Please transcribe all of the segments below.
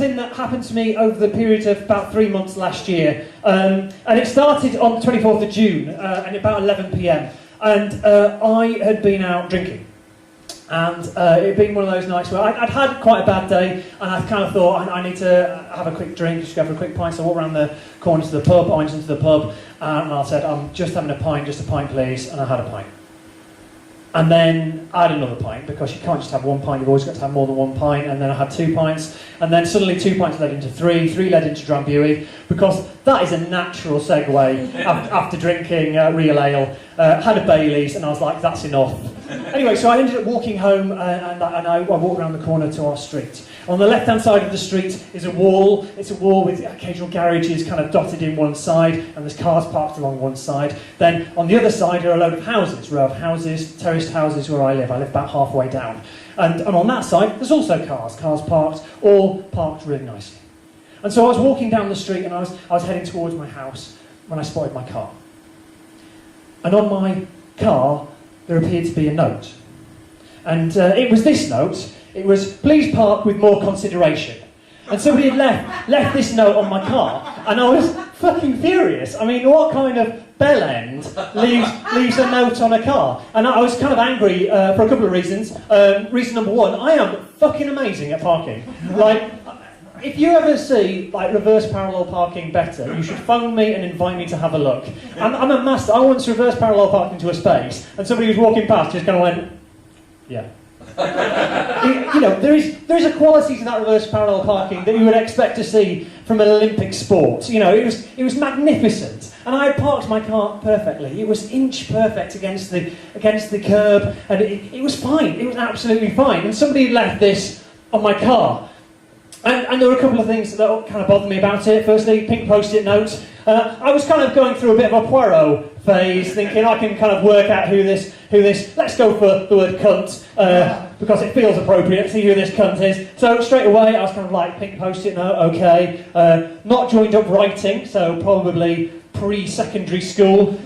something that happened to me over the period of about 3 months last year. And it started on the 24th of June, at about 11 p.m. And I had been out drinking. And it had been one of those nights where I'd had quite a bad day, and I kind of thought, I need to have a quick drink, just go for a quick pint. So I walked around the corner to the pub, I went into the pub, and I said, I'm just having a pint, just a pint please, and I had a pint. And then I had another pint, because you can't just have one pint, you've always got to have more than one pint, and then I had 2 pints, and then suddenly 2 pints led into 3, 3 led into Drambuie, because that is a natural segue after drinking real ale. Had a Baileys, and I was like, that's enough. Anyway, so I ended up walking home, and I walked around the corner to our street. On the left-hand side of the street is a wall. It's a wall with occasional garages kind of dotted in one side, and there's cars parked along one side. Then on the other side are a load of houses, row of houses, terraced houses where I live. I live about halfway down. And on that side, there's also cars parked, all parked really nicely. And so I was walking down the street, and I was heading towards my house when I spotted my car. And on my car, there appeared to be a note. And it was this note. It was, please park with more consideration. And somebody had left this note on my car, and I was fucking furious. I mean, what kind of bellend leaves a note on a car? And I was kind of angry for a couple of reasons. Reason number one, I am fucking amazing at parking. Like, if you ever see like reverse parallel parking better, you should phone me and invite me to have a look. I'm a master. I once reverse parallel parked into a space, and somebody was walking past just kind of went, yeah. You know, there is a quality to that reverse parallel parking that you would expect to see from an Olympic sport. You know, it was magnificent, and I had parked my car perfectly. It was inch perfect against the curb, and it was fine. It was absolutely fine. And somebody had left this on my car. And there were a couple of things that kind of bothered me about it. Firstly, pink post-it notes. I was kind of going through a bit of a Poirot phase, thinking I can kind of work out who this. Let's go for the word cunt, because it feels appropriate. See who this cunt is. So straight away, I was kind of like, pink post-it note, okay. Not joined up writing, so probably pre-secondary school.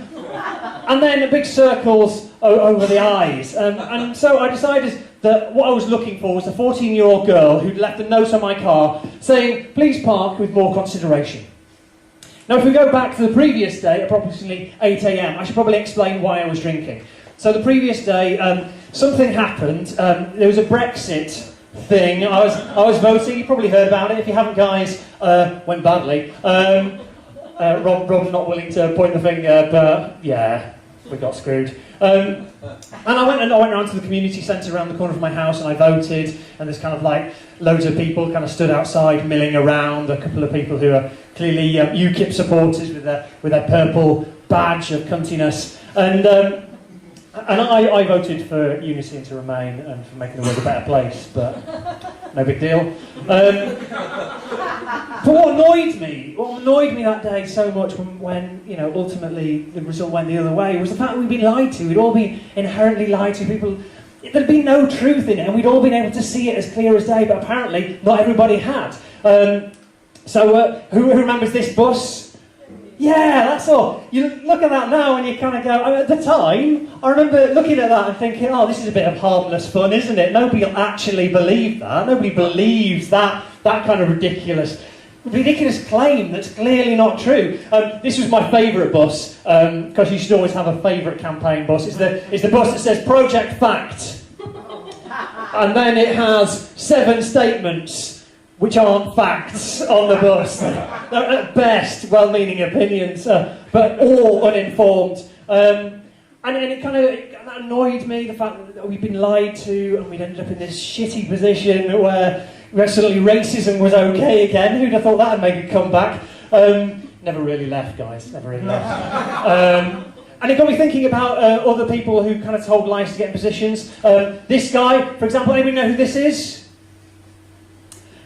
And then big circles over the eyes. And so I decided that what I was looking for was a 14-year-old girl who'd left a note on my car saying, please park with more consideration. Now, if we go back to the previous day, approximately 8 a.m, I should probably explain why I was drinking. So the previous day, something happened. There was a Brexit thing. I was voting. You probably heard about it. If you haven't, guys, went badly. Rob's not willing to point the finger, but yeah, we got screwed. And I went around to the community centre around the corner of my house, and I voted, and there's kind of like loads of people kind of stood outside milling around, a couple of people who are clearly UKIP supporters with their purple badge of cuntiness, and I voted for unity and to remain and for making the world a better place, but no big deal. But what annoyed me that day so much when you know, ultimately the result went the other way, was the fact that we'd been lied to. We'd all been inherently lied to. People, there'd been no truth in it, and we'd all been able to see it as clear as day, but apparently not everybody had. So who remembers this bus? Yeah, that's all. You look at that now and you kind of go, I mean, at the time, I remember looking at that and thinking, oh, this is a bit of harmless fun, isn't it? Nobody will actually believe that. Nobody believes that kind of ridiculous claim that's clearly not true. This was my favourite bus, because you should always have a favourite campaign bus. It's the bus that says Project Fact. And then it has 7 statements which aren't facts on the bus. They're at best well-meaning opinions, but all uninformed. And it kind of annoyed me, the fact that we'd been lied to, and we'd ended up in this shitty position where suddenly racism was okay again. Who'd have thought that would make a comeback? Never really left, guys. Never really left. And it got me thinking about other people who kind of told lies to get in positions. This guy, for example, anybody know who this is?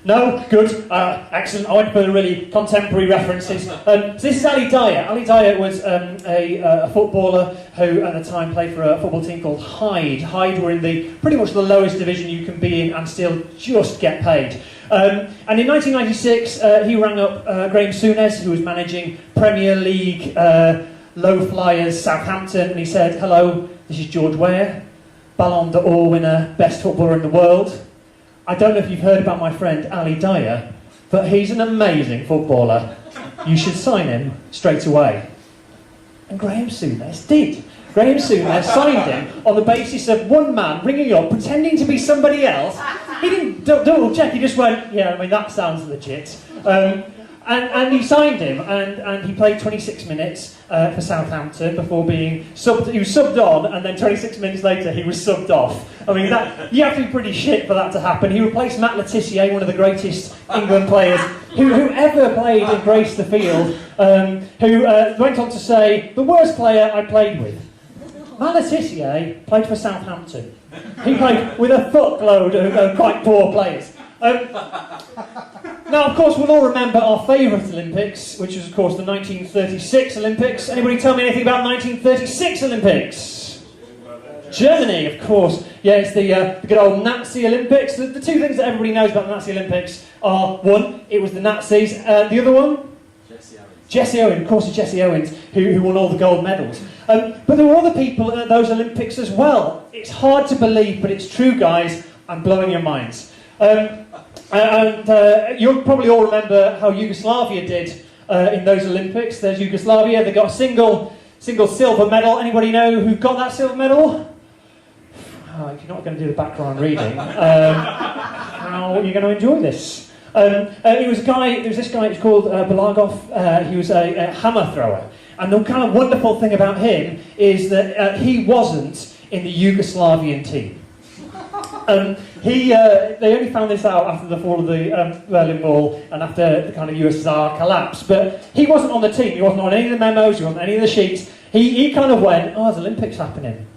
No? Good. Excellent. I went for the really contemporary references. So this is Ali Dyer. Ali Dyer was a footballer who at the time played for a football team called Hyde. Hyde were in pretty much the lowest division you can be in and still just get paid. And in 1996, he rang up Graham Souness, who was managing Premier League low flyers Southampton, and he said, hello, this is George Weah, Ballon d'Or winner, best footballer in the world. I don't know if you've heard about my friend Ali Dyer, but he's an amazing footballer. You should sign him straight away. And Graham Souness did. Graham Souness signed him on the basis of one man ringing up, pretending to be somebody else. He didn't double check, he just went, yeah, I mean, that sounds legit. And he signed him, and he played 26 minutes for Southampton before being subbed. He was subbed on, and then 26 minutes later he was subbed off. I mean, you have to be pretty shit for that to happen. He replaced Matt Le Tissier, one of the greatest England players who ever played and graced the field, who went on to say, the worst player I played with. Matt Le Tissier played for Southampton. He played with a footload of quite poor players. Now, of course, we'll all remember our favourite Olympics, which was, of course, the 1936 Olympics. Anybody tell me anything about 1936 Olympics? Germany, of course. Yeah, it's the good old Nazi Olympics. The two things that everybody knows about the Nazi Olympics are, one, it was the Nazis, the other one? Jesse Owens, of course, it's Jesse Owens, who won all the gold medals. But there were other people at those Olympics as well. It's hard to believe, but it's true, guys. I'm blowing your minds. You'll probably all remember how Yugoslavia did in those Olympics. There's Yugoslavia. They got a single silver medal. Anybody know who got that silver medal? Oh, if you're not going to do the background reading, how are you going to enjoy this? There was this guy, it's called Balagov. He was a hammer thrower. And the kind of wonderful thing about him is that he wasn't in the Yugoslavian team. They only found this out after the fall of the Berlin Wall and after the kind of USSR collapse. But he wasn't on the team. He wasn't on any of the memos. He wasn't on any of the sheets. He kind of went, oh, there's Olympics happening.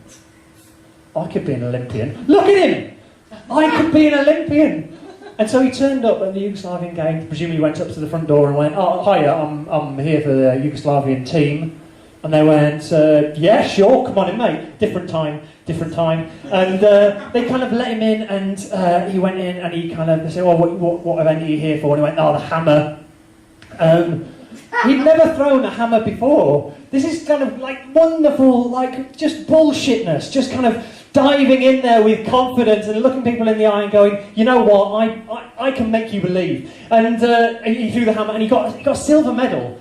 I could be an Olympian. Look at him! I could be an Olympian! And so he turned up at the Yugoslavian game. Presumably he went up to the front door and went, oh, hiya, I'm here for the Yugoslavian team. And they went, yeah, sure, come on in, mate. Different time. And they kind of let him in, and he went in, and they said, oh, what event are you here for? And he went, oh, the hammer. He'd never thrown a hammer before. This is kind of like wonderful, like just bullshitness, just kind of diving in there with confidence and looking people in the eye and going, you know what, I can make you believe. And he threw the hammer, and he got a silver medal,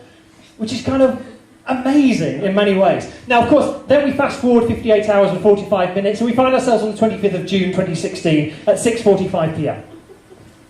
which is kind of amazing in many ways. Now, of course, then we fast forward 58 hours and 45 minutes, and we find ourselves on the 25th of June 2016 at 6:45 p.m.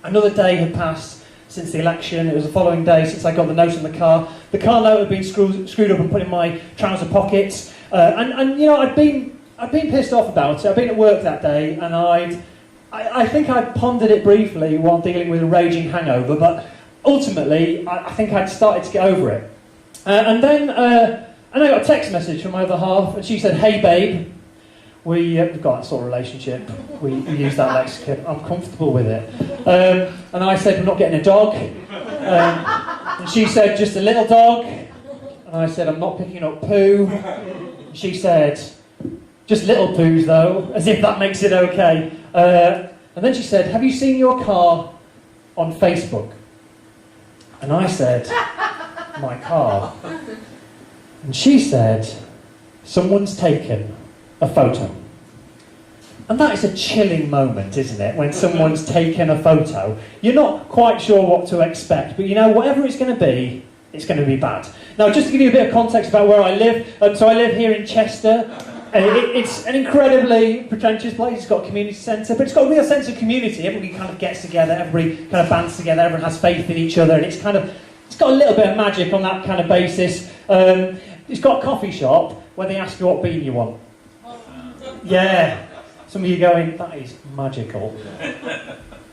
Another day had passed since the election. It was the following day since I got the note in the car. The car note had been screwed up and put in my trouser pockets, and you know, I'd been pissed off about it. I'd been at work that day, and I think I'd pondered it briefly while dealing with a raging hangover, but ultimately I think I'd started to get over it. And then I got a text message from my other half, and she said, hey babe, we've got that sort of relationship, we use that lexicon, I'm comfortable with it. And I said, we're not getting a dog. And she said, just a little dog. And I said, I'm not picking up poo. She said, just little poos though, as if that makes it okay. And then she said, have you seen your car on Facebook? And I said, my car. And she said, someone's taken a photo. And that is a chilling moment, isn't it? When someone's taken a photo. You're not quite sure what to expect, but you know, whatever it's going to be bad. Now, just to give you a bit of context about where I live, so I live here in Chester. It's an incredibly pretentious place. It's got a community centre, but it's got a real sense of community. Everybody kind of gets together, everybody kind of bands together, everyone has faith in each other, and it's got a little bit of magic on that kind of basis. It's got a coffee shop where they ask you what bean you want. Yeah. Some of you going, that is magical.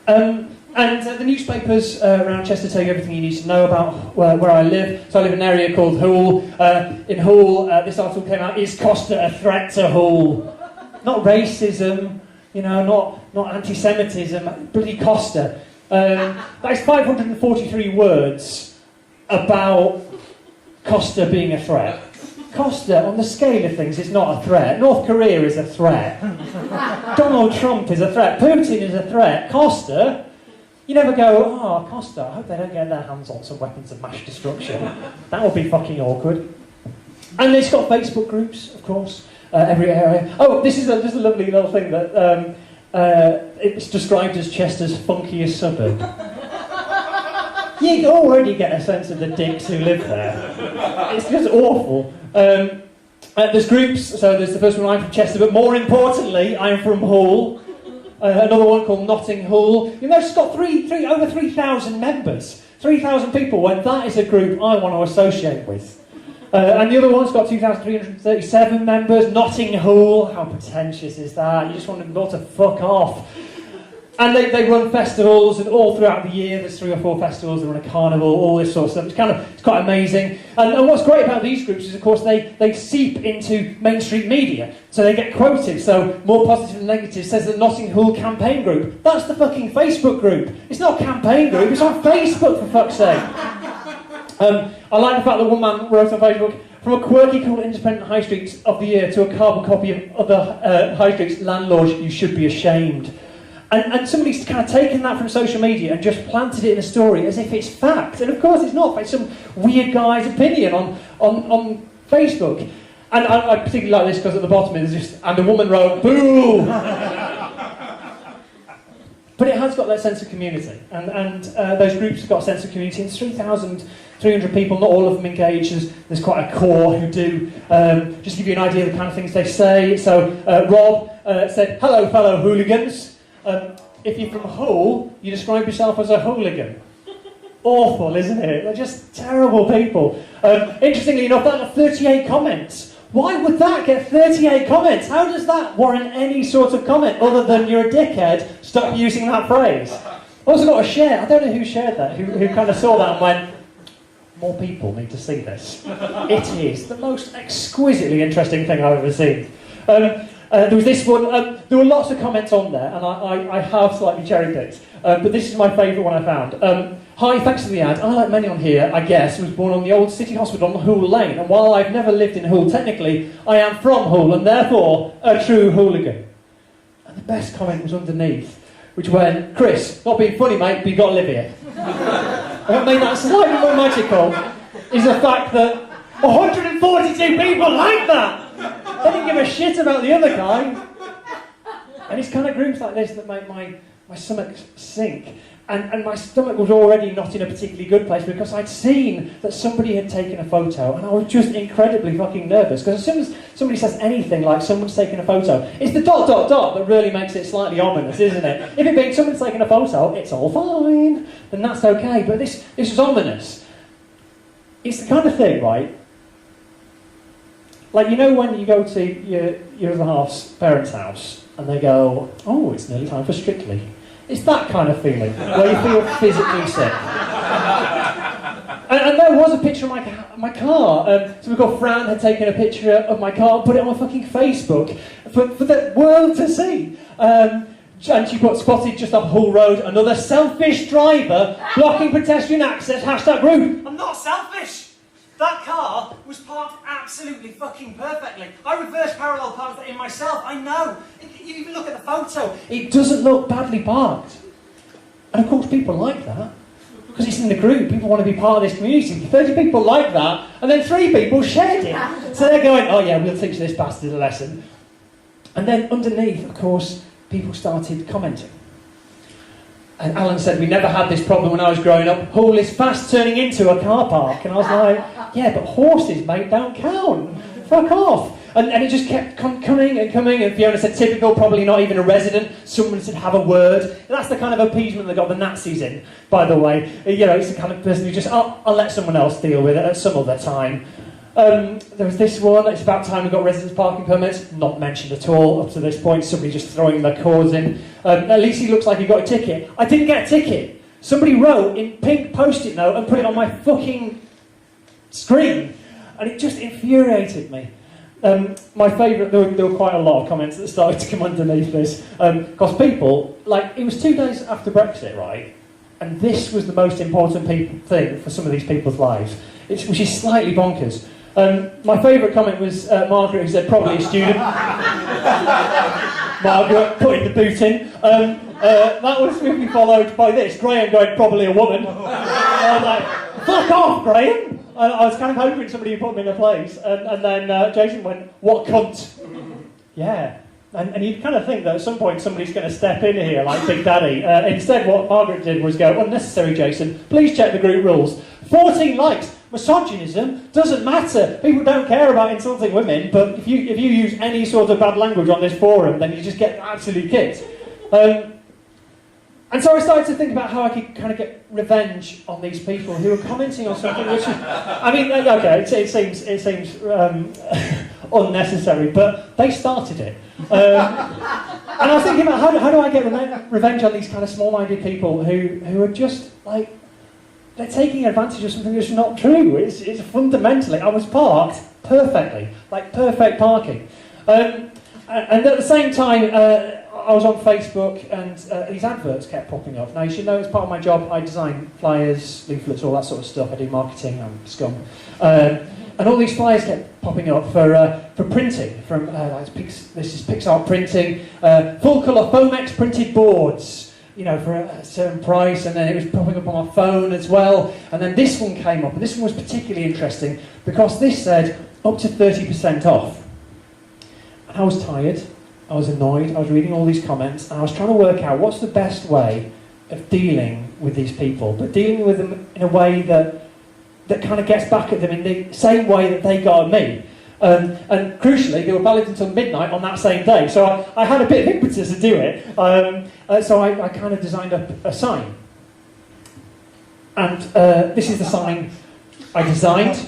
And the newspapers around Chester tell you everything you need to know about where I live. So I live in an area called Hull. In Hull, this article came out, is Costa a threat to Hull? Not racism, you know, not anti-Semitism, bloody Costa. That is 543 words about Costa being a threat. Costa, on the scale of things, is not a threat. North Korea is a threat. Donald Trump is a threat. Putin is a threat. Costa, you never go, oh, Costa, I hope they don't get their hands on some weapons of mass destruction. That would be fucking awkward. And it's got Facebook groups, of course, every area. Oh, this is a lovely little thing that it's described as Chester's funkiest suburb. You already get a sense of the dicks who live there. It's just awful. There's groups, so there's the first one, I'm from Chester, but more importantly, I'm from Hull. Another one called Notting Hull. You know, it's got over 3,000 members. 3,000 people, when that is a group I want to associate with. And the other one's got 2,337 members. Notting Hull, how pretentious is that? You just want them all to fuck off. And they run festivals, and all throughout the year there's 3 or 4 festivals, they run a carnival, all this sort of stuff. It's quite amazing. And what's great about these groups is, of course, they seep into mainstream media. So they get quoted, so more positive than negative, says the Notting Hill campaign group. That's the fucking Facebook group. It's not a campaign group, it's on Facebook, for fuck's sake. I like the fact that one man wrote on Facebook, from a quirky, cool, independent high streets of the year to a carbon copy of other high streets landlords, you should be ashamed. And somebody's kind of taken that from social media and just planted it in a story as if it's fact. And of course it's not. It's some weird guy's opinion on Facebook. And I particularly like this because at the bottom is just, and the woman wrote, boo! But it has got that sense of community. And those groups have got a sense of community. And 3,300 people, not all of them engaged. There's quite a core who do. Just to give you an idea of the kind of things they say. So Rob said, hello fellow hooligans. If you're from Hull, you describe yourself as a hooligan. Awful, isn't it? They're just terrible people. Interestingly enough, that got 38 comments. Why would that get 38 comments? How does that warrant any sort of comment other than you're a dickhead, stop using that phrase? I also got a share. I don't know who shared that, who kind of saw that and went, more people need to see this. It is the most exquisitely interesting thing I've ever seen. There was this one, there were lots of comments on there, and I have slightly cherry-picked, but this is my favourite one I found. Hi, thanks for the ad. I, like many on here, I guess, was born on the old city hospital on Hull Lane, and while I've never lived in Hull, technically, I am from Hull, and therefore, a true hooligan. And the best comment was underneath, which went, Chris, not being funny, mate, but you've got to live here. And what made that slightly more magical is the fact that 142 people like that! They didn't give a shit about the other guy. And it's kind of groups like this that make my stomach sink. And my stomach was already not in a particularly good place because I'd seen that somebody had taken a photo and I was just incredibly fucking nervous. Because as soon as somebody says anything like someone's taken a photo, it's the ... that really makes it slightly ominous, isn't it? If it being someone's taken a photo, it's all fine, then that's okay. But this was ominous. It's the kind of thing, right? Like, you know when you go to your other half's parents' house and they go, oh, it's nearly time for Strictly. It's that kind of feeling, where you feel physically sick. And there was a picture of my car. So we've got Fran had taken a picture of my car and put it on fucking Facebook for the world to see. And she got spotted just off Hull Road, another selfish driver blocking pedestrian access, #rude. I'm not selfish! That car was parked absolutely fucking perfectly. I reverse parallel parked that in myself, I know. You even look at the photo, it doesn't look badly parked. And of course people like that, because it's in the group, people want to be part of this community. 30 people like that, and then 3 people shared it. So they're going, oh yeah, we'll teach this bastard a lesson. And then underneath, of course, people started commenting. And Alan said, we never had this problem when I was growing up. Hull is fast turning into a car park. And I was like, yeah, but horses, mate, don't count. Fuck off. And it just kept coming and coming. And Fiona said, typical, probably not even a resident. Someone said, have a word. And that's the kind of appeasement that got the Nazis in, by the way. You know, it's the kind of person who just, I'll let someone else deal with it at some other time. There was this one, it's about time we got residence parking permits, not mentioned at all up to this point, somebody just throwing their cords in. At least he looks like he got a ticket. I didn't get a ticket. Somebody wrote in pink post-it note and put it on my fucking screen, and it just infuriated me. My favourite, there were quite a lot of comments that started to come underneath this, because people, like, it was 2 days after Brexit, right? And this was the most important thing for some of these people's lives, which is slightly bonkers. My favourite comment was Margaret, who said, probably a student. Margaret putting the boot in. That was swiftly followed by this, Graham going, probably a woman. I was like, fuck off, Graham! I was kind of hoping somebody would put me in a place. And then Jason went, what cunt? Yeah. And you'd kind of think that at some point somebody's going to step in here, like Big Daddy. Instead, what Margaret did was go, unnecessary, Jason. Please check the group rules. 14 likes. Misogynism doesn't matter. People don't care about insulting women, but if you use any sort of bad language on this forum, then you just get absolutely kicked. And so I started to think about how I could kind of get revenge on these people who were commenting on something which, I mean, okay, it seems unnecessary, but they started it. And I was thinking about how do I get revenge on these kind of small-minded people who are just like, they're taking advantage of something that's not true. It's fundamentally, I was parked perfectly, like perfect parking. And at the same time, I was on Facebook and these adverts kept popping up. Now you should know, as part of my job, I design flyers, leaflets, all that sort of stuff. I do marketing, I'm scum. And all these flyers kept popping up for printing, from this is Pixar printing, full colour Foamex printed boards, you know, for a certain price, and then it was popping up on my phone as well. And then this one came up, and this one was particularly interesting because this said up to 30% off. And I was tired, I was annoyed, I was reading all these comments, and I was trying to work out what's the best way of dealing with these people, but dealing with them in a way that kind of gets back at them in the same way that they got at me. And crucially, they were valid until midnight on that same day. So I had a bit of impetus to do it. So I kind of designed up a sign. And this is the sign I designed.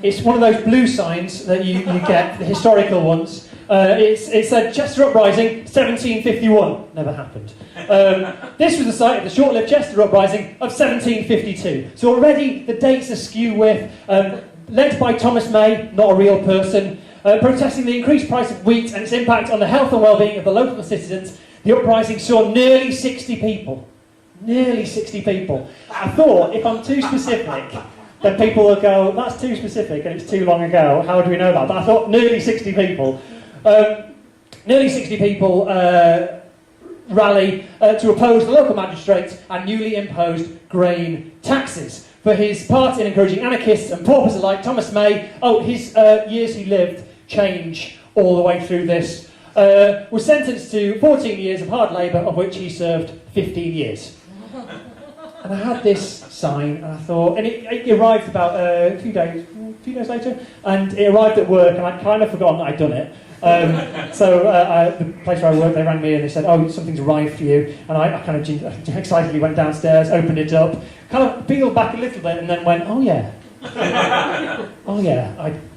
It's one of those blue signs that you get, the historical ones. It said Chester Uprising, 1751. Never happened. This was the site of the short-lived Chester Uprising of 1752. So already the dates are skew with, led by Thomas May, not a real person, protesting the increased price of wheat and its impact on the health and well-being of the local citizens. The uprising saw nearly 60 people. Nearly 60 people. I thought, if I'm too specific, then people will go, that's too specific and it's too long ago, how do we know that? But I thought nearly 60 people. Nearly 60 people rally to oppose the local magistrates and newly imposed grain taxes. For his part in encouraging anarchists and paupers alike, Thomas May, his years he lived change all the way through this, was sentenced to 14 years of hard labour, of which he served 15 years. And I had this sign, and I thought, and it arrived about a few days later, and it arrived at work, and I'd kind of forgotten that I'd done it. So the place where I worked, they rang me and they said, something's arrived for you. And I kind of excitedly went downstairs, opened it up, kind of peeled back a little bit and then went, oh yeah,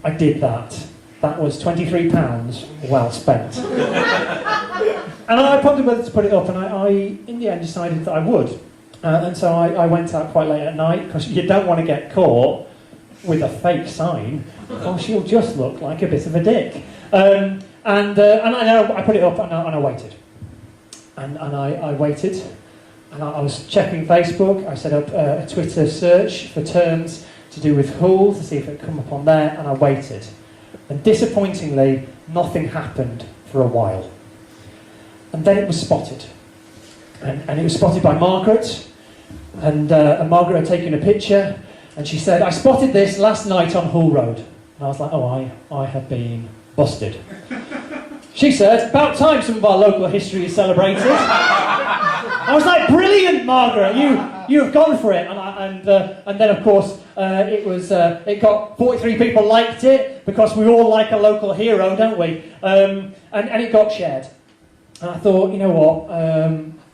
I did that. That was £23 well spent. And I pondered whether to put it up, and I in the end decided that I would. And so I went out quite late at night, because you don't want to get caught with a fake sign, or she'll just look like a bit of a dick. And I put it up and I waited. And I waited, and I was checking Facebook. I set up a Twitter search for terms to do with Hull to see if it would come up on there, and I waited. And disappointingly, nothing happened for a while. And then it was spotted. And it was spotted by Margaret, and Margaret had taken a picture, and she said, I spotted this last night on Hull Road. And I was like, I have been busted. She said, about time some of our local history is celebrated. I was like, brilliant, Margaret, you have gone for it. And then, of course, it got 43 people liked it, because we all like a local hero, don't we? And it got shared. And I thought, you know what,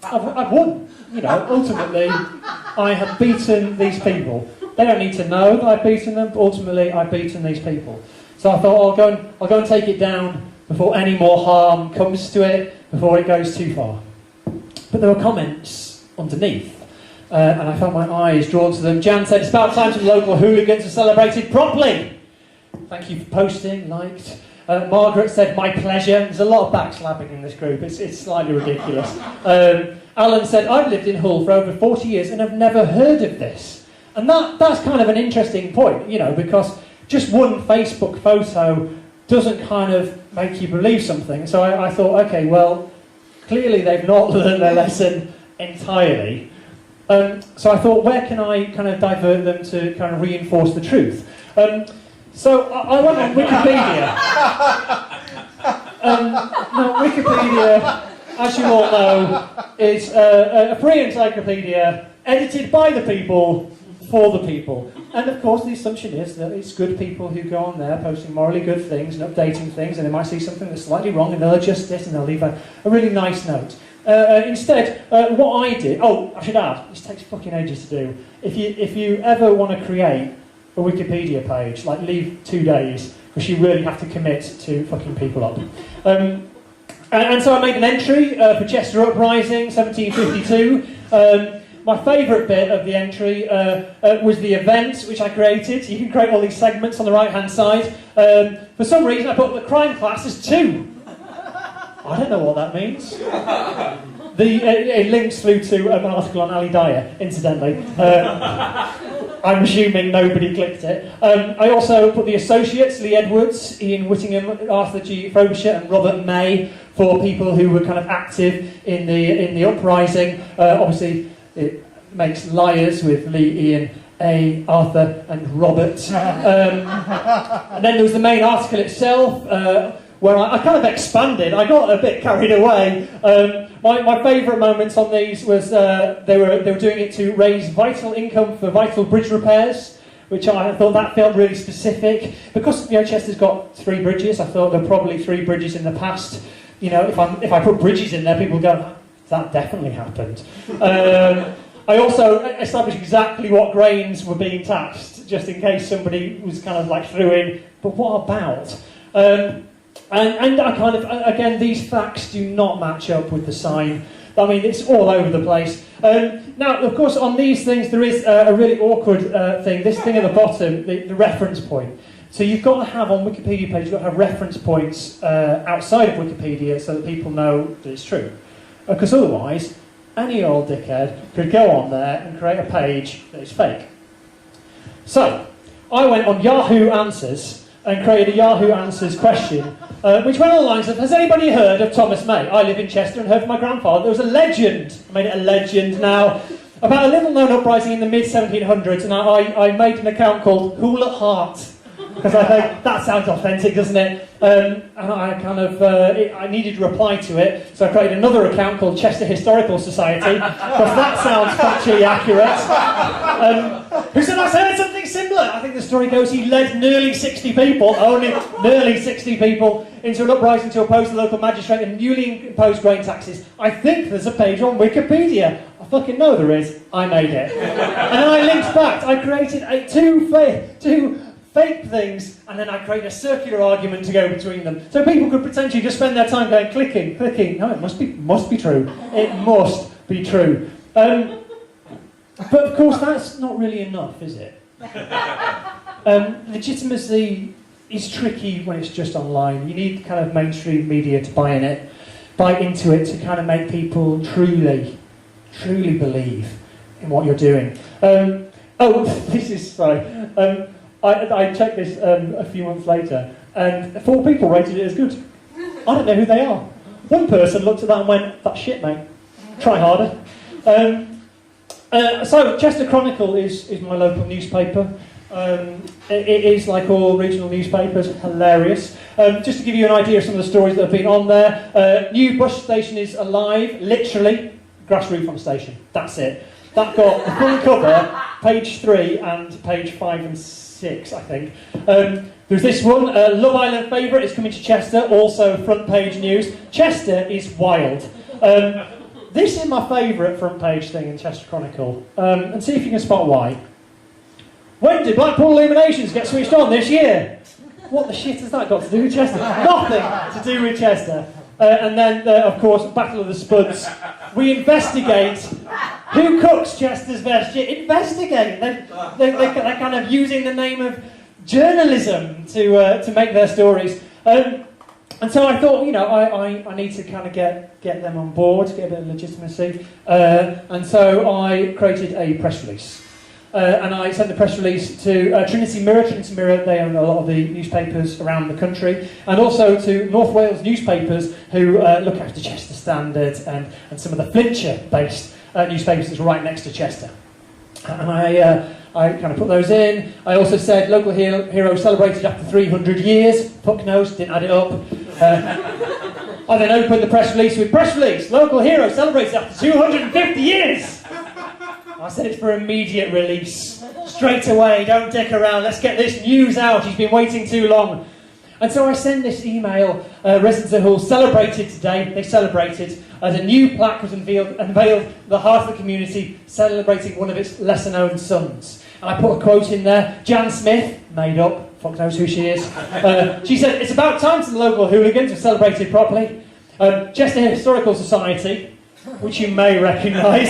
I've won. You know, ultimately, I have beaten these people. They don't need to know that I've beaten them, but ultimately, I've beaten these people. So I thought, I'll go and take it down before any more harm comes to it, before it goes too far. But there were comments underneath, and I felt my eyes drawn to them. Jan said, it's about time some local hooligans are celebrated properly. Thank you for posting, liked. Margaret said, my pleasure. There's a lot of backslapping in this group, it's slightly ridiculous. Alan said, I've lived in Hull for over 40 years and have never heard of this. And that's kind of an interesting point, you know, because just one Facebook photo doesn't kind of make you believe something. So I thought, okay, well, clearly they've not learned their lesson entirely. So I thought, where can I kind of divert them to kind of reinforce the truth? So I went on Wikipedia. Now, Wikipedia, as you all know, is a free encyclopedia edited by the people, for the people. And of course the assumption is that it's good people who go on there posting morally good things and updating things, and they might see something that's slightly wrong and they'll adjust it and they'll leave a really nice note. Instead, what I did, I should add, this takes fucking ages to do. If you ever want to create a Wikipedia page, like leave 2 days, because you really have to commit to fucking people up. And so I made an entry for Chester Uprising, 1752. My favourite bit of the entry was the event which I created. You can create all these segments on the right-hand side. For some reason, I put the crime class as 2. I don't know what that means. It links through to an article on Ali Dyer, incidentally. I'm assuming nobody clicked it. I also put the associates, Lee Edwards, Ian Whittingham, Arthur G. Frobisher and Robert May, for people who were kind of active in the uprising. Obviously, it makes liars with Lee, Ian, A, Arthur and Robert. And then there was the main article itself, where I kind of expanded. I got a bit carried away. My favourite moments on these was they were doing it to raise vital income for vital bridge repairs, which I thought that felt really specific. Because Chester's got 3 bridges, I thought there were probably 3 bridges in the past. If I put bridges in there, people go, that definitely happened. I also established exactly what grains were being taxed, just in case somebody was kind of like threw in, but what about? And I kind of, again, these facts do not match up with the sign. I mean, it's all over the place. Now, of course, on these things, there is a really awkward thing. This thing at the bottom, the reference point. So you've got to have, on Wikipedia page, you've got to have reference points outside of Wikipedia so that people know that it's true. Because otherwise, any old dickhead could go on there and create a page that is fake. So, I went on Yahoo Answers and created a Yahoo Answers question, which went on the lines of, has anybody heard of Thomas May? I live in Chester and heard from my grandfather. There was a legend, I made it a legend now, about a little-known uprising in the mid-1700s, and I made an account called Cool at Heart, because I think that sounds authentic, doesn't it? And I kind of, I needed to reply to it, so I created another account called Chester Historical Society, because that sounds factually accurate. Who said I heard something similar? I think the story goes he led nearly 60 people, only nearly 60 people, into an uprising to oppose the local magistrate and newly imposed grain taxes. I think there's a page on Wikipedia. I fucking know there is. I made it. And then I linked back. I created two fake things, and then I created a circular argument to go between them. So people could potentially just spend their time going, clicking. No, it must be true. It must be true. But of course, that's not really enough, is it? Legitimacy is tricky when it's just online. You need kind of mainstream media to buy into it to kind of make people truly believe in what you're doing. I checked this a few months later, and 4 people rated it as good. I don't know who they are. One person looked at that and went, that's shit, mate. Try harder. So, Chester Chronicle is my local newspaper. It is, like all regional newspapers, hilarious. Just to give you an idea of some of the stories that have been on there, new bus station is alive, literally, grass roof on station. That's it. That got the front cover, page 3 and page 5 and 6, I think. There's this one, Love Island favourite is coming to Chester, also front page news. Chester is wild. This is my favourite front page thing in Chester Chronicle, and see if you can spot why. When did Blackpool Illuminations get switched on this year? What the shit has that got to do with Chester? Nothing to do with Chester. And then, of course, Battle of the Spuds. We investigate who cooks Chester's best shit. Investigate. They're kind of using the name of journalism to make their stories. And so I thought, I need to kind of get them on board, get a bit of legitimacy. And so I created a press release. And I sent the press release to Trinity Mirror. Trinity Mirror, they own a lot of the newspapers around the country. And also to North Wales newspapers who look after Chester Standard and some of the Flintshire-based newspapers that's right next to Chester. And I kind of put those in. I also said local hero celebrated after 300 years. Fuck knows, didn't add it up. I then opened the press release with press release, local hero celebrates after 250 years. I said it's for immediate release. Straight away, don't dick around, let's get this news out, he's been waiting too long. And so I send this email, residents of Hull celebrated today, they celebrated, as a new plaque was unveiled the heart of the community, celebrating one of its lesser known sons. And I put a quote in there, Jan Smith, made up, fuck knows who she is. She said, it's about time some local hooligans have celebrated properly. Chester Historical Society, which you may recognise,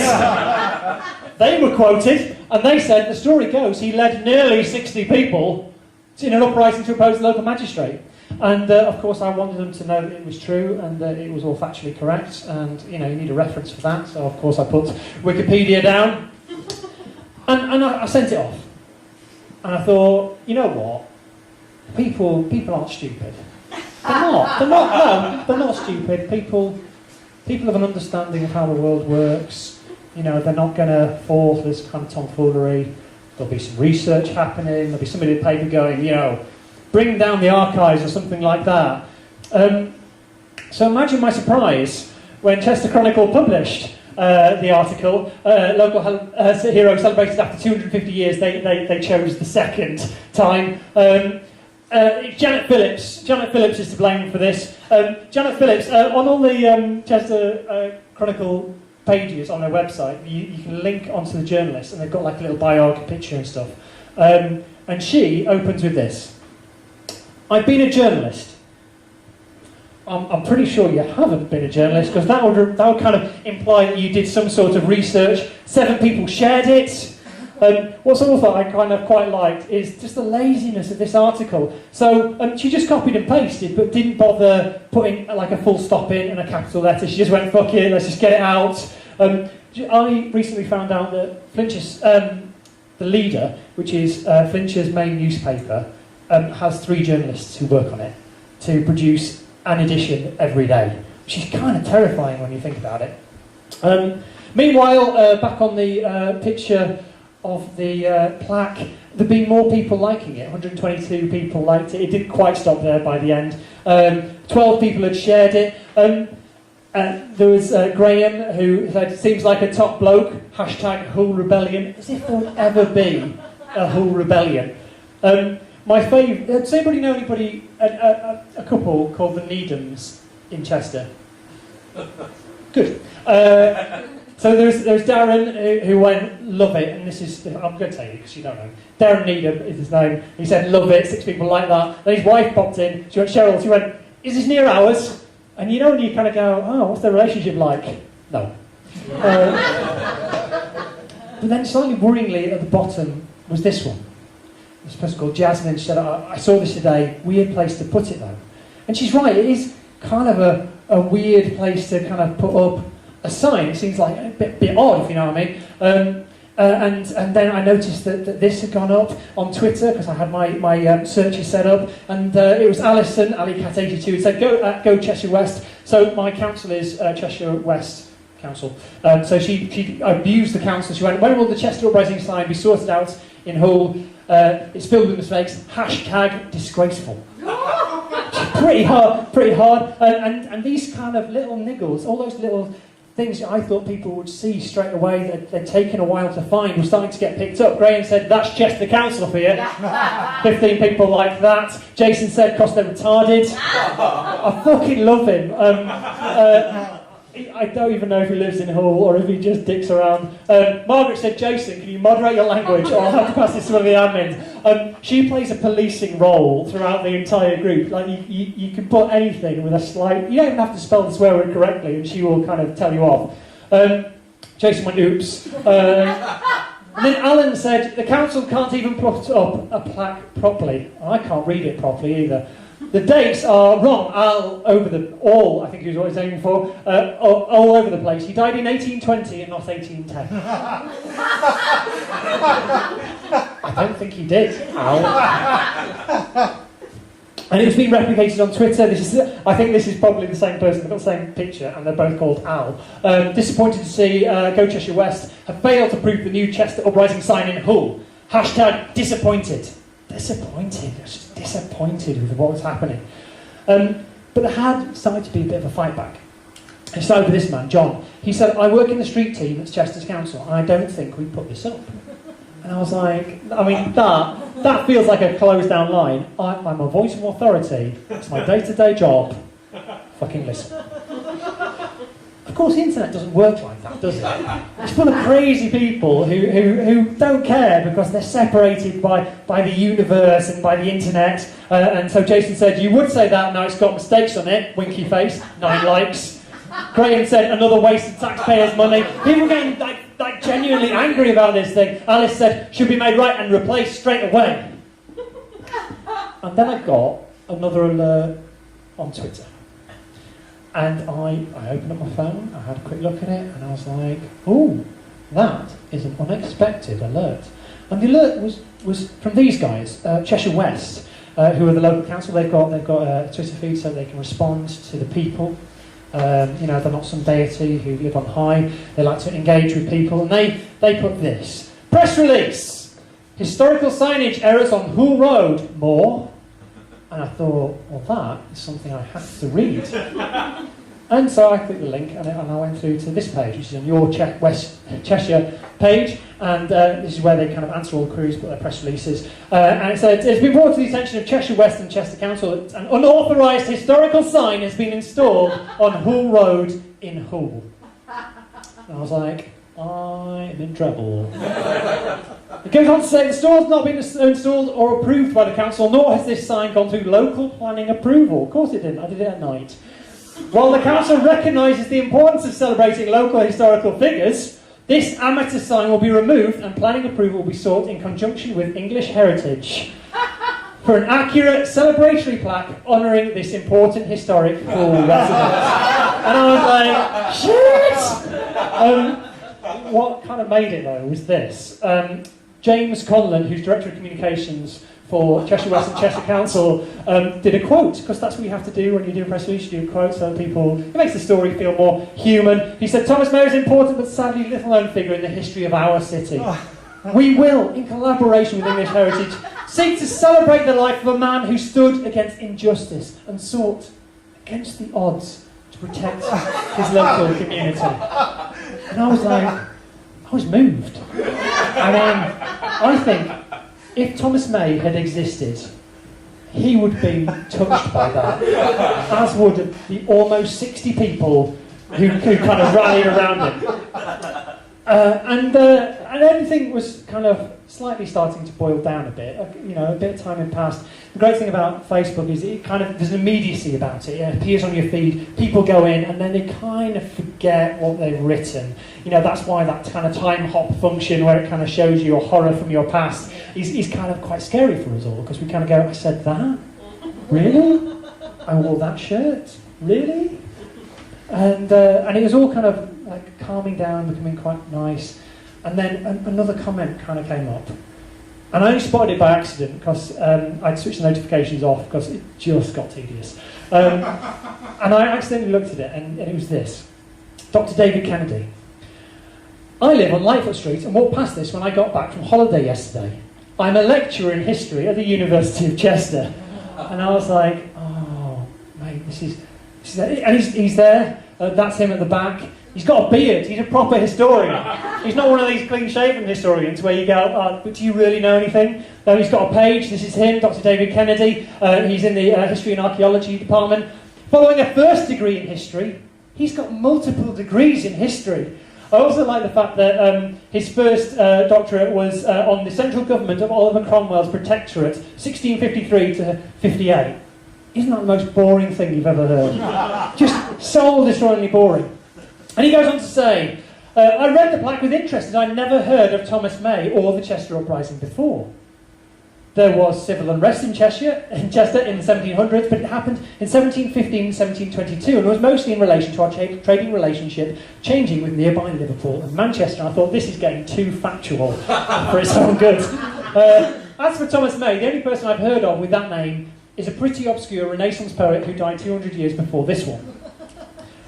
they were quoted, and they said, the story goes, he led nearly 60 people in an uprising to oppose the local magistrate. And of course I wanted them to know that it was true and that it was all factually correct, and you need a reference for that, so of course I put Wikipedia down. And I sent it off. And I thought, you know what? People aren't stupid. They're not stupid. People have an understanding of how the world works. They're not going to fall for this kind of tomfoolery. There'll be some research happening. There'll be somebody at the paper going, bring down the archives or something like that. So imagine my surprise when Chester Chronicle published the article. Local hero celebrated after 250 years. They chose the second time. Janet Phillips. Janet Phillips is to blame for this. Janet Phillips, on all the Chester Chronicle pages on their website, you can link onto the journalist, and they've got like a little biography picture and stuff. And she opens with this. I've been a journalist. I'm pretty sure you haven't been a journalist, because that would kind of imply that you did some sort of research. 7 people shared it. What's also I kind of quite liked is just the laziness of this article. So she just copied and pasted, but didn't bother putting like a full stop in and a capital letter. She just went, fuck it, let's just get it out. I recently found out that Flintshire, the Leader, which is Flintshire's main newspaper, has 3 journalists who work on it to produce an edition every day, which is kind of terrifying when you think about it. Meanwhile, back on the picture of the plaque, there'd been more people liking it. 122 people liked it. It didn't quite stop there by the end. 12 people had shared it. There was Graham, who said, seems like a top bloke, hashtag Hull Rebellion, as if there would ever be a Hull Rebellion. My favourite, does anybody know anybody, a couple called the Needhams in Chester? Good. So there's Darren who went, love it, and this is, I'm going to tell you because you don't know. Darren Needham is his name. He said, love it, 6 people like that. Then his wife popped in, she went, Cheryl, she went, is this near ours? And when you kind of go, oh, what's their relationship like? No. But then slightly worryingly at the bottom was this one. This person called Jasmine. She said, I saw this today, weird place to put it though. And she's right, it is kind of a weird place to kind of put up a sign. It seems like a bit odd, if you know what I mean. And then I noticed that this had gone up on Twitter because I had my searches set up, and it was Alison, AliCat82, who said go Cheshire West. So my council is Cheshire West Council. So she abused the council. She went, when will the Chester Uprising sign be sorted out in Hull? It's filled with mistakes. Hashtag disgraceful. Pretty hard. And these kind of little niggles, all those little things that I thought people would see straight away that they'd taken a while to find were starting to get picked up. Graham said, that's Chester Council for you. 15 people like that. Jason said, cost they're retarded. I fucking love him. I don't even know if he lives in Hull or if he just dicks around. Margaret said, Jason, can you moderate your language or I'll have to pass this to one of the admins. She plays a policing role throughout the entire group. Like you can put anything with a slight, you don't even have to spell the swear word correctly and she will kind of tell you off. Jason went, oops. And then Alan said, the council can't even put up a plaque properly. I can't read it properly either. The dates are wrong. I think he was what he's aiming for, all over the place. He died in 1820 and not 1810. I don't think he did. Al. And it's been replicated on Twitter. I think this is probably the same person. They've got the same picture, and they're both called Al. Disappointed to see Go Cheshire West have failed to prove the new Chester Uprising sign in Hull. Hashtag disappointed. Disappointed. I was just disappointed with what was happening. But there had started to be a bit of a fight back. It started with this man, John. He said, I work in the street team at Chester's Council, and I don't think we put this up. And I was like, I mean, that feels like a closed down line. I'm a voice of authority. It's my day-to-day job. Fucking listen. Of course, the internet doesn't work like that, does it? It's full of crazy people who don't care because they're separated by the universe and by the internet. And so Jason said, you would say that, now it's got mistakes on it. Winky face, 9 likes. Graham said, another waste of taxpayers' money. People were getting like genuinely angry about this thing. Alice said, should be made right and replaced straight away. And then I got another alert on Twitter. And I opened up my phone, I had a quick look at it, and I was like, oh, that is an unexpected alert. And the alert was from these guys, Cheshire West, who are the local council. They've got a Twitter feed so they can respond to the people. They're not some deity who live on high. They like to engage with people. And they put this. Press release! Historical signage errors on Hull Road. More. And I thought, well, that is something I have to read. And so I clicked the link and I went through to this page, which is on your West Cheshire page. And this is where they kind of answer all the queries, put their press releases. And it said, it's been brought to the attention of Cheshire West and Chester Council that an unauthorised historical sign has been installed on Hull Road in Hull. And I was like, I'm in trouble. It goes on to say the store has not been installed or approved by the council, nor has this sign gone through local planning approval. Of course it didn't, I did it at night. While the council recognises the importance of celebrating local historical figures, this amateur sign will be removed and planning approval will be sought in conjunction with English Heritage for an accurate celebratory plaque honouring this important historic Hull resident. And I was like, shit! What kind of made it though was this. James Conlon, who's Director of Communications for Cheshire West and Chester Council, did a quote, because that's what you have to do when you do a press release, you do a quote so people, it makes the story feel more human. He said, Thomas Mayo is an important but sadly little known figure in the history of our city. We will, in collaboration with English Heritage, seek to celebrate the life of a man who stood against injustice and sought against the odds to protect his local community. And I was like, I was moved. And I think if Thomas May had existed, he would be touched by that, as would the almost 60 people who kind of rallied around him. And everything was kind of slightly starting to boil down a bit. A bit of time had passed. The great thing about Facebook is there's an immediacy about it. It appears on your feed, people go in, and then they kind of forget what they've written. That's why that kind of time hop function, where it kind of shows you a horror from your past, is kind of quite scary for us all, because we kind of go, I said that? Really? I wore that shirt? Really? And it was all kind of like calming down, becoming quite nice. And then another comment kind of came up. And I only spotted it by accident because I'd switched the notifications off because it just got tedious. And I accidentally looked at it and it was this. Dr. David Kennedy. I live on Lightfoot Street and walked past this when I got back from holiday yesterday. I'm a lecturer in history at the University of Chester. And I was like, oh, mate, this is and he's there. That's him at the back. He's got a beard. He's a proper historian. He's not one of these clean-shaven historians where you go, but do you really know anything? No, he's got a page. This is him, Dr. David Kennedy. He's in the History and Archaeology department. Following a first degree in history, he's got multiple degrees in history. I also like the fact that his first doctorate was on the central government of Oliver Cromwell's protectorate, 1653 to 58. Isn't that the most boring thing you've ever heard? Just soul-destroyingly boring. And he goes on to say, I read the plaque with interest as I'd never heard of Thomas May or the Chester Uprising before. There was civil unrest in Chester in the 1700s, but it happened in 1715 and 1722, and it was mostly in relation to our trading relationship changing with nearby Liverpool and Manchester. And I thought, this is getting too factual for its own good. As for Thomas May, the only person I've heard of with that name is a pretty obscure Renaissance poet who died 200 years before this one.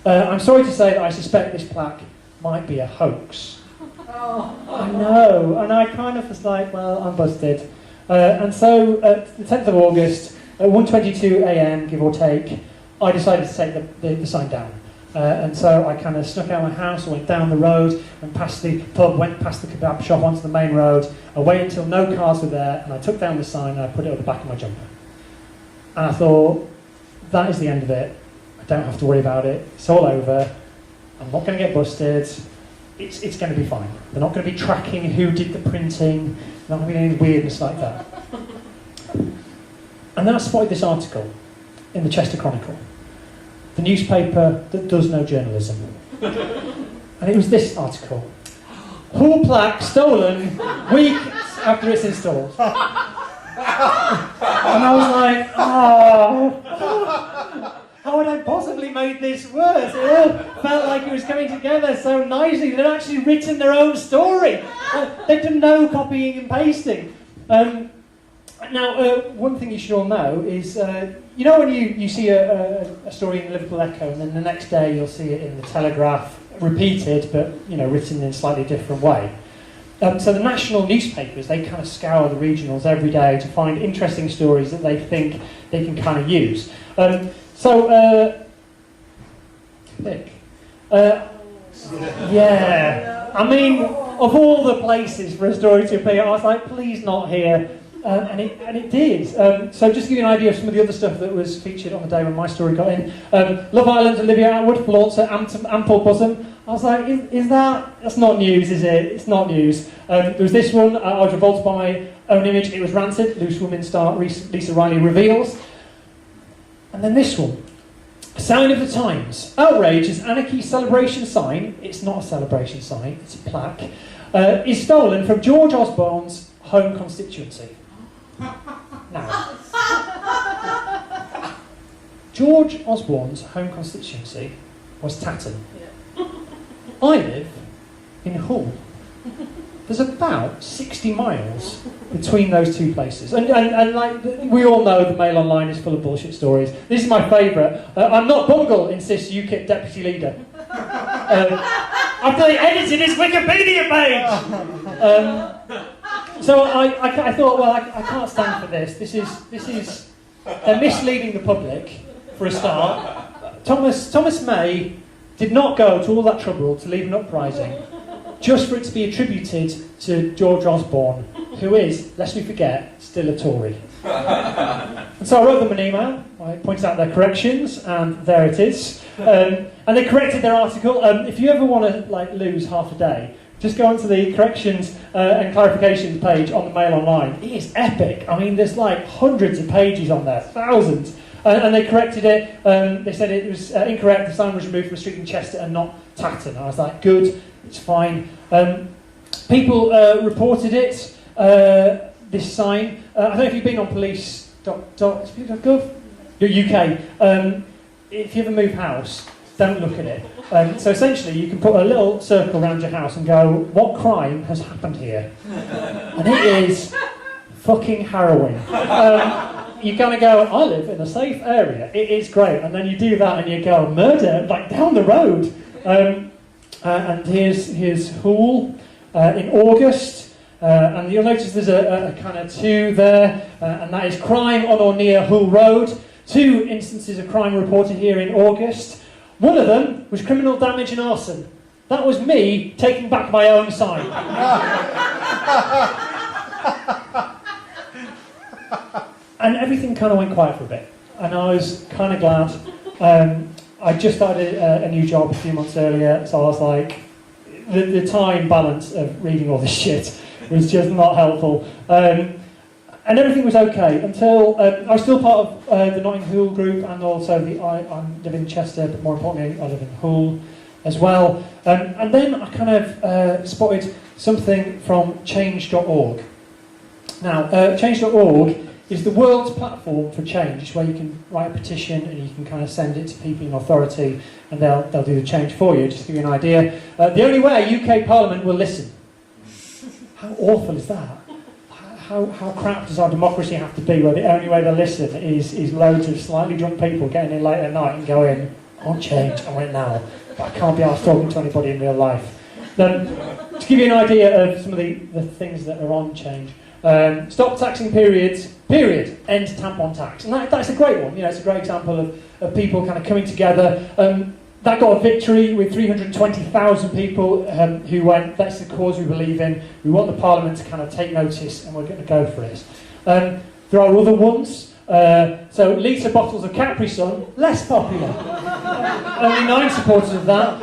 I'm sorry to say that I suspect this plaque might be a hoax. Oh. I know, and I kind of was like, well, I'm busted. And so, the 10th of August, at 1:22 a.m, give or take, I decided to take the sign down. And so I kind of snuck out of my house, I went down the road, went past the pub, went past the kebab shop onto the main road. I waited until no cars were there, and I took down the sign and I put it on the back of my jumper. And I thought, that is the end of it. I don't have to worry about it. It's all over. I'm not going to get busted. It's going to be fine. They're not going to be tracking who did the printing. There's not going to be any weirdness like that. And then I spotted this article in the Chester Chronicle, the newspaper that does no journalism. And it was this article. Hull plaque stolen weeks after it's installed. And I was like, oh, how had I possibly made this worse? It all felt like it was coming together so nicely. They'd actually written their own story. They'd done no copying and pasting. Now, one thing you should all know is, you know when you see a story in the Liverpool Echo and then the next day you'll see it in the Telegraph, repeated but written in a slightly different way. So the national newspapers, they kind of scour the regionals every day to find interesting stories that they think they can kind of use. Nick. Yeah. I mean, of all the places for a story to appear, I was like, please not here. And it did. So just to give you an idea of some of the other stuff that was featured on the day when my story got in. Love Island's Olivia Atwood flaunts her ample bosom. I was like, that's not news, is it? It's not news. There was this one, I was revolted by my own image. It was rancid. Loose woman star Lisa Riley reveals. And then this one. Sign of the Times. Outrage as anarchy celebration sign, it's not a celebration sign, it's a plaque, is stolen from George Osborne's home constituency. Now, George Osborne's home constituency was Tatton. I live in Hull. There's about 60 miles between those two places. And like, we all know the Mail Online is full of bullshit stories. This is my favourite. I'm not Bungle, insists UKIP deputy leader. I've edited his Wikipedia page! So I thought, well, I can't stand for this. This is they're misleading the public, for a start. Thomas May did not go to all that trouble to lead an uprising just for it to be attributed to George Osborne, who is, lest we forget, still a Tory. And so I wrote them an email. I pointed out their corrections, and there it is. And they corrected their article. If you ever want to lose half a day, just go onto the corrections and clarifications page on the Mail Online. It is epic. I mean, there's hundreds of pages on there, thousands. And they corrected it. They said it was incorrect. The sign was removed from a street in Chester and not Tatton. I was like, good, it's fine. People reported it, this sign. I don't know if you've been on police.gov, UK. If you ever move house, don't look at it. So essentially, you can put a little circle around your house and go, what crime has happened here? And it is fucking harrowing. You're going to go, I live in a safe area. It is great. And then you do that and you go, murder, down the road. And here's Hull in August. And you'll notice there's a kind of 2 there. And that is crime on or near Hull Road. 2 instances of crime reported here in August. One of them was criminal damage and arson. That was me taking back my own sign. And everything kind of went quiet for a bit. And I was kind of glad. I just started a new job a few months earlier, so I was like, the time balance of reading all this shit was just not helpful. And everything was okay until I was still part of the Notting Hill group, and also I live in Chester, but more importantly, I live in Hull as well. And then I kind of spotted something from change.org. Now, change.org is the world's platform for change. It's where you can write a petition and you can kind of send it to people in authority, and they'll do the change for you. Just to give you an idea, the only way UK Parliament will listen. How awful is that? How crap does our democracy have to be where the only way they listen is loads of slightly drunk people getting in late at night and going, I want change, I want it now, but I can't be asked talking to anybody in real life. To give you an idea of some of the things that are on change, Stop taxing periods, period, end tampon tax. And that's a great one. It's a great example of people kind of coming together. That got a victory with 320,000 people who went, that's the cause we believe in, we want the Parliament to kind of take notice and we're going to go for it. There are other ones. So litre bottles of Capri Sun, less popular. Only 9 supporters of that.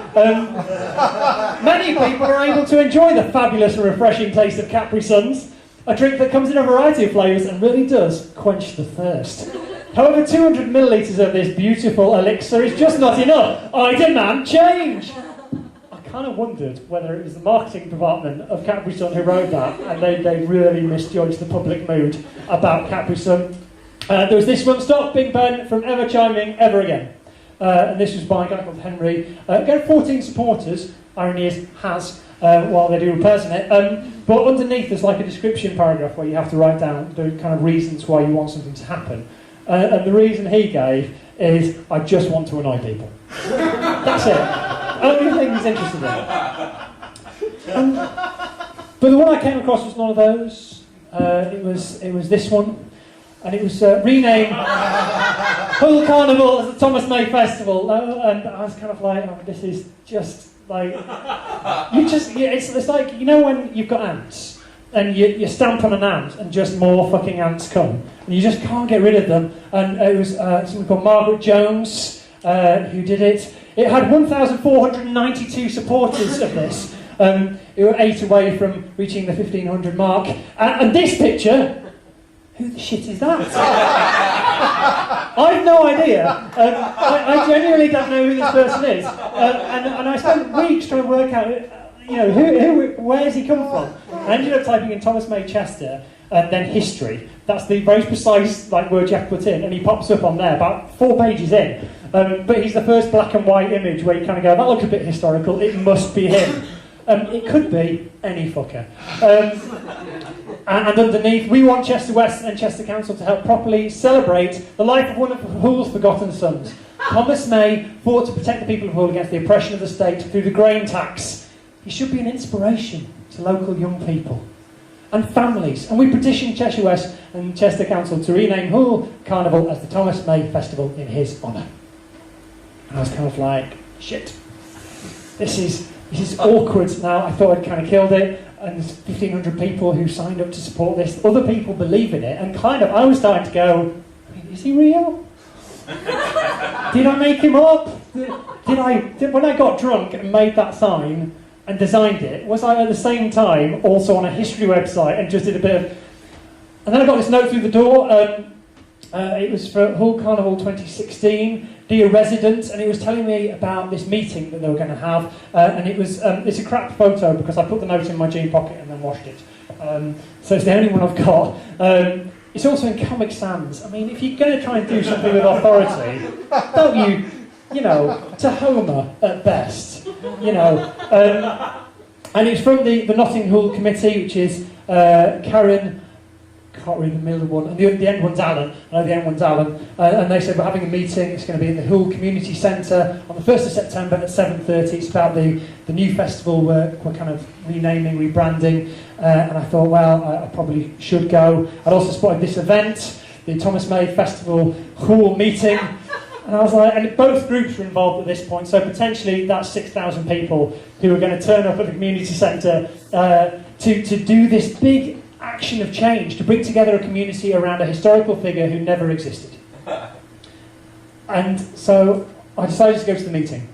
Many people are able to enjoy the fabulous and refreshing taste of Capri Suns, a drink that comes in a variety of flavours and really does quench the thirst. However, 200 millilitres of this beautiful elixir is just not enough. I demand change! I kind of wondered whether it was the marketing department of Capri Sun who wrote that, and they really misjudged the public mood about Capri Sun. There was this one, Stop Big Ben from ever chiming ever again. And this was by a guy called Henry. Got 14 supporters, irony is, while they do repairs in it. But underneath there's like a description paragraph where you have to write down the kind of reasons why you want something to happen. And the reason he gave is, I just want to annoy people. That's it. Only thing he's interested in. But the one I came across was none of those. It was this one. And it was renamed Hull Carnival as the Thomas May Festival. And I was kind of like, oh, this is just like... it's like, when you've got ants, and you stamp on an ant, and just more fucking ants come. And you just can't get rid of them. And it was someone called Margaret Jones who did it. It had 1,492 supporters of this. Who were 8 away from reaching the 1,500 mark. And this picture... Who the shit is that? I've no idea. I genuinely don't know who this person is. And I spent weeks trying to work out, where's he come from? I ended up typing in Thomas May Chester and then history. That's the very precise word you have to put in, and he pops up on there about 4 pages in. But he's the first black and white image where you kind of go, that looks a bit historical, it must be him. It could be any fucker. And underneath, we want Chester West and Chester Council to help properly celebrate the life of one of Hull's forgotten sons. Thomas May fought to protect the people of Hull against the oppression of the state through the grain tax. He should be an inspiration to local young people and families. And we petition Chester West and Chester Council to rename Hull Carnival as the Thomas May Festival in his honour. And I was kind of like, shit. This is awkward now. I thought I'd kind of killed it. And there's 1,500 people who signed up to support this. Other people believe in it. And I was starting to go, is he real? Did I make him up? When I got drunk and made that sign and designed it, was I at the same time also on a history website and just did a bit of... And then I got this note through the door. It was for Hull Carnival 2016. Dear residents, and it was telling me about this meeting that they were going to have, and it's a crap photo because I put the note in my jean pocket and then washed it. So it's the only one I've got. It's also in Comic Sans. I mean, if you're going to try and do something with authority, don't you to Homer at best, and it's from the Notting Hill Committee, which is Karen... can't read the middle one, and the end one's Alan. I know the end one's Alan. And they said we're having a meeting. It's going to be in the Hull Community Centre on the 1st of September at 7:30. It's about the new festival we're kind of renaming, rebranding. And I thought, well, I probably should go. I'd also spotted this event, the Thomas May Festival Hull meeting. And I was like, and both groups were involved at this point, so potentially that's 6,000 people who are going to turn up at the community centre to do this big action of change, to bring together a community around a historical figure who never existed. And so I decided to go to the meeting.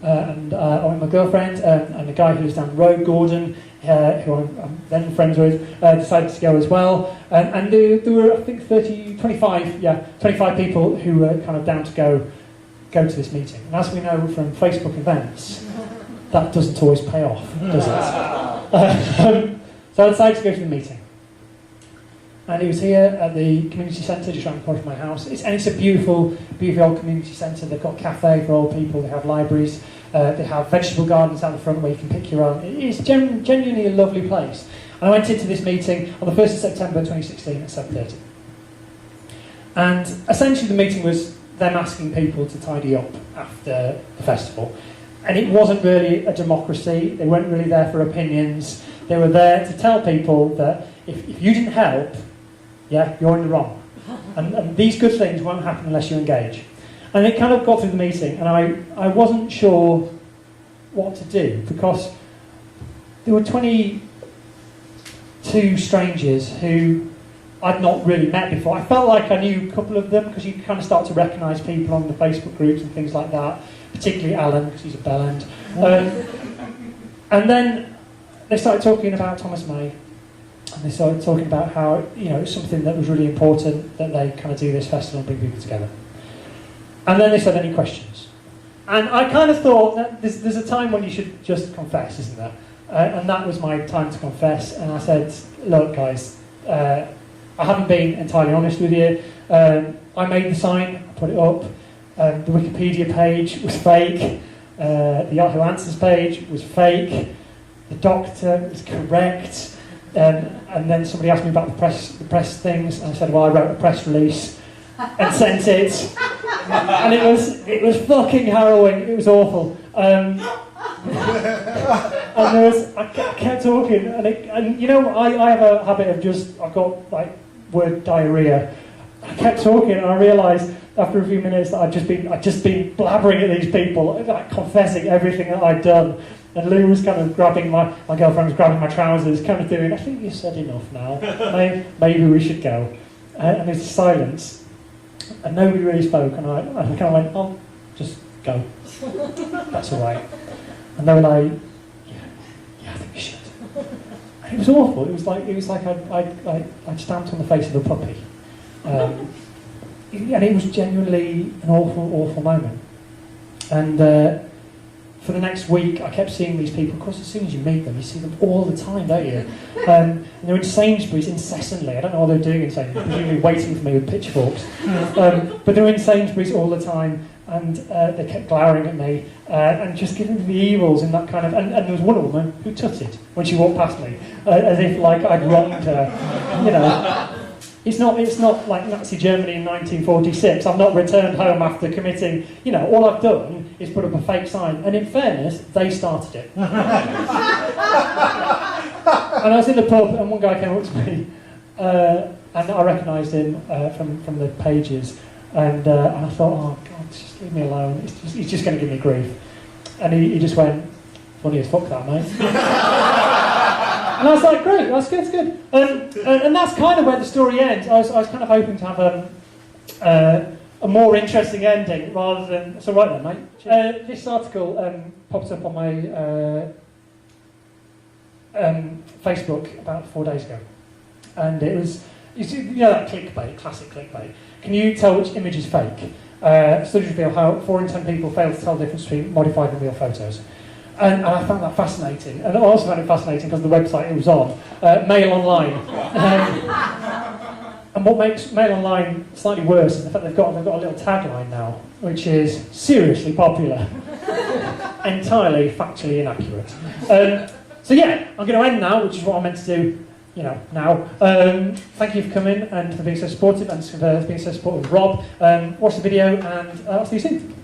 And I went with my girlfriend and the guy who was down the road, Gordon, who I'm then friends with, decided to go as well. And there were, I think, 25 people who were kind of down to go to this meeting. And as we know from Facebook events, that doesn't always pay off, does it? So I decided to go to the meeting. And it was here at the community centre, just around the corner from my house. It's a beautiful, beautiful old community centre. They've got a cafe for old people, they have libraries, they have vegetable gardens out the front where you can pick your own. It is genuinely a lovely place. And I went into this meeting on the 1st of September 2016 at 7:30. And essentially the meeting was them asking people to tidy up after the festival. And it wasn't really a democracy, they weren't really there for opinions. They were there to tell people that if you didn't help, yeah, you're in the wrong. And these good things won't happen unless you engage. And it kind of got through the meeting, and I wasn't sure what to do, because there were 22 strangers who I'd not really met before. I felt like I knew a couple of them, because you kind of start to recognise people on the Facebook groups and things like that, particularly Alan, because he's a bellend. And then they started talking about Thomas May, and they started talking about how, you know, it's something that was really important that they kind of do this festival and bring people together. And then they said, any questions? And I kind of thought that there's a time when you should just confess, isn't there? And that was my time to confess. And I said, look, guys, I haven't been entirely honest with you. I made the sign, I put it up. The Wikipedia page was fake. The Yahoo Answers page was fake. The doctor was correct. And then somebody asked me about the press things, and I said, well, I wrote a press release and sent it. And it was fucking harrowing. It was awful. And I kept talking, and you know, I have a habit of I've got like word diarrhea. I kept talking, and I realised after a few minutes that I'd just been blabbering at these people, like confessing everything that I'd done. And Lou was kind of grabbing my girlfriend was grabbing my trousers, kind of doing, I think you said enough now. Maybe we should go. And there was silence, and nobody really spoke. And I kind of went, oh, just go. That's all right. And they were like, yeah, I think we should. And it was awful. It was like I'd stamped on the face of a puppy. And it was genuinely an awful moment. And for the next week, I kept seeing these people. Of course, as soon as you meet them, you see them all the time, don't you? And they're in Sainsbury's incessantly. I don't know what they're doing in Sainsbury's, presumably waiting for me with pitchforks. But they're in Sainsbury's all the time, and they kept glowering at me and just giving me the evils in that kind of... And there was one woman who tutted when she walked past me, as if like I'd wronged her, you know. It's not like Nazi Germany in 1946. I've not returned home after committing, you know, all I've done is put up a fake sign. And in fairness, they started it. And I was in the pub, and one guy came up to me, and I recognised him from the pages. And I thought, oh, God, just leave me alone. He's just going to give me grief. And he just went, funny as fuck that, mate. And I was like, great, that's good. And that's kind of where the story ends. I was kind of hoping to have a more interesting ending rather than... So right then, mate. This article popped up on my Facebook about 4 days ago. And it was, you know that clickbait, classic clickbait. Can you tell which image is fake? Studies reveal how 4 in 10 people fail to tell the difference between modified and real photos. And I found that fascinating. And I also found it fascinating because of the website it was on, Mail Online. And what makes Mail Online slightly worse is the fact they've got a little tagline now, which is seriously popular, entirely factually inaccurate. So yeah, I'm going to end now, which is what I meant to do, you know, now. Thank you for coming and for being so supportive, and for being so supportive of Rob. Watch the video, and I'll see you soon.